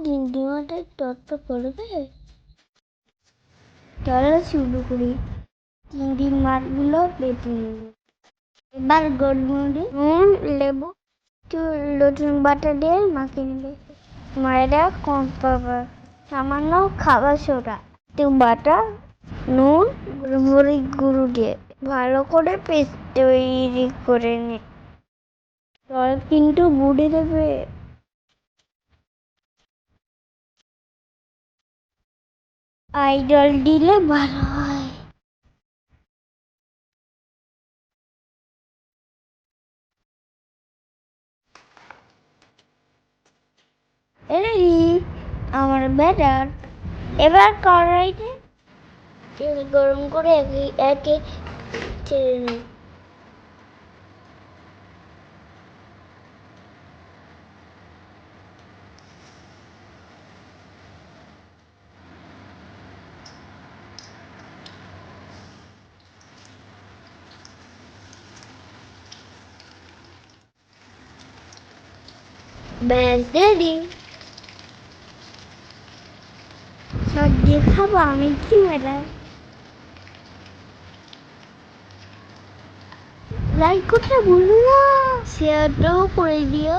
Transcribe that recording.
ডিমডিমাটের তত্ত্ব করবে। চলো শুরু করি। চিংড়ি মাছগুলো বেটে নেব। এবার গোলমরিচ, নুন, লেবু, একটু রসুন বাটা দিয়ে মাখিয়ে নেবে। ময়দা কম পাবে, সামান্য খাবার সোডা, একটু বাটা, নুন, গোলমরিচ গুঁড়ো দিয়ে ভালো করে পেস্ট তৈরি করে নে। জল কিন্তু বুড়ে দেবে। জল দিলে ভালো হয়। রেডি আমার ব্যাটার। এবার কড়াইতে তেল গরম করে একে ছেড়ে নিই। ব্যাস রেডি। সবজি খাবো আমি কি ম্যাডাম? লাইক করতে ভুলো না, শেয়ারটাও করে দিও।